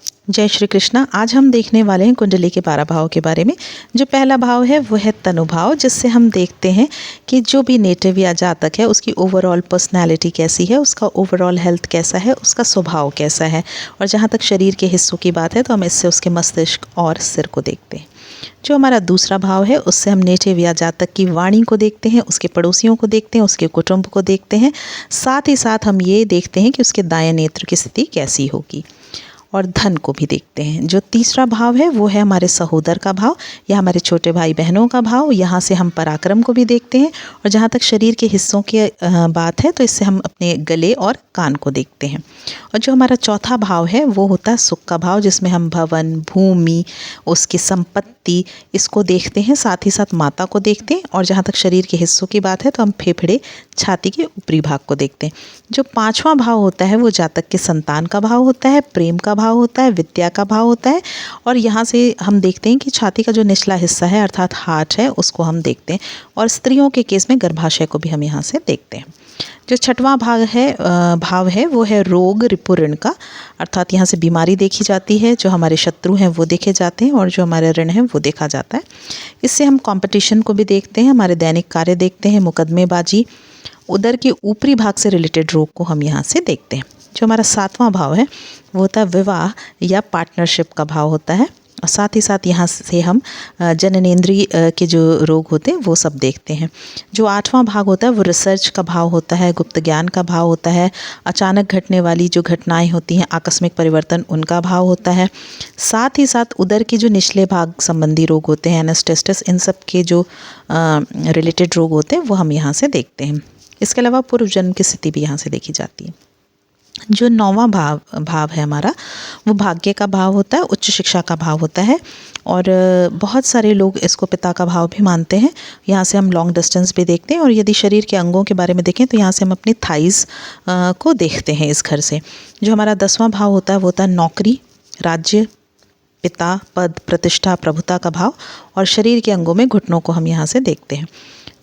जय श्री कृष्णा। आज हम देखने वाले हैं कुंडली के 12 भाव के बारे में। जो पहला भाव है वो है तनु भाव, जिससे हम देखते हैं कि जो भी नेटिव या जातक है उसकी ओवरऑल पर्सनालिटी कैसी है, उसका ओवरऑल हेल्थ कैसा है, उसका स्वभाव कैसा है। और जहाँ तक शरीर के हिस्सों की बात है तो हम इससे उसके मस्तिष्क और सिर को देखते हैं। जो हमारा दूसरा भाव है उससे हम नेटिव या जातक की वाणी को देखते हैं, उसके पड़ोसियों को देखते हैं, उसके कुटुंब को देखते हैं। साथ ही साथ हम ये देखते हैं कि उसके दाएं नेत्र की स्थिति कैसी होगी, और धन को भी देखते हैं। जो तीसरा भाव है वो है हमारे सहोदर का भाव या हमारे छोटे भाई बहनों का भाव। यहाँ से हम पराक्रम को भी देखते हैं। और जहाँ तक शरीर के हिस्सों की बात है तो इससे हम अपने गले और कान को देखते हैं। और जो हमारा चौथा भाव है वो होता है सुख का भाव, जिसमें हम भवन, भूमि, उसकी संपत्ति, इसको देखते हैं। साथ ही साथ माता को देखते हैं। और जहाँ तक शरीर के हिस्सों की बात है तो हम फेफड़े, छाती के ऊपरी भाग को देखते हैं। जो पांचवा भाव होता है वो जातक के संतान का भाव होता है, प्रेम का भाव होता है, विद्या का भाव होता है। और यहाँ से हम देखते हैं कि छाती का जो निचला हिस्सा है अर्थात हार्ट है उसको हम देखते हैं। और स्त्रियों के केस में गर्भाशय को भी हम यहाँ से देखते हैं। जो छठवां भाव है वो है रोग, रिपु, ऋण का, अर्थात यहाँ से बीमारी देखी जाती है। जो हमारे शत्रु हैं वो देखे जाते हैं और जो हमारे ऋण है वो देखा जाता है। इससे हम कंपटीशन को भी देखते हैं, हमारे दैनिक कार्य देखते हैं, मुकदमेबाजी, उदर के ऊपरी भाग से रिलेटेड रोग को हम यहाँ से देखते हैं। जो हमारा सातवां भाव है वो होता है विवाह या पार्टनरशिप का भाव होता है। और साथ ही साथ यहाँ से हम जननेंद्रिय के जो रोग होते हैं वो सब देखते हैं। जो आठवां भाग होता है वो रिसर्च का भाव होता है, गुप्त ज्ञान का भाव होता है, अचानक घटने वाली जो घटनाएं होती हैं, आकस्मिक परिवर्तन, उनका भाव होता है। साथ ही साथ उदर के जो निचले भाग संबंधी रोग होते हैं, एनेस्टेस्टिस, इन सब के जो रिलेटेड रोग होते हैं वो हम यहाँ से देखते हैं। इसके अलावा पूर्व जन्म की स्थिति भी यहाँ से देखी जाती है। जो नौवां भाव है हमारा वो भाग्य का भाव होता है, उच्च शिक्षा का भाव होता है। और बहुत सारे लोग इसको पिता का भाव भी मानते हैं। यहाँ से हम लॉन्ग डिस्टेंस भी देखते हैं। और यदि शरीर के अंगों के बारे में देखें तो यहाँ से हम अपनी थाइज़ को देखते हैं इस घर से। जो हमारा 10वां भाव होता है वो होता है नौकरी, राज्य, पिता, पद, प्रतिष्ठा, प्रभुता का भाव। और शरीर के अंगों में घुटनों को हम यहाँ से देखते हैं।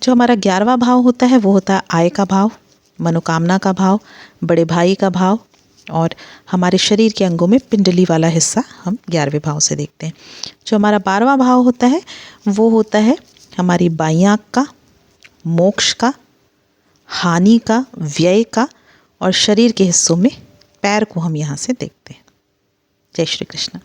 जो हमारा 11वां भाव होता है वो होता है आय का भाव, मनोकामना का भाव, बड़े भाई का भाव। और हमारे शरीर के अंगों में पिंडली वाला हिस्सा हम 11वें भाव से देखते हैं। जो हमारा 12वां भाव होता है वो होता है हमारी बाईं आँख का, मोक्ष का, हानि का, व्यय का। और शरीर के हिस्सों में पैर को हम यहाँ से देखते हैं। जय श्री कृष्ण।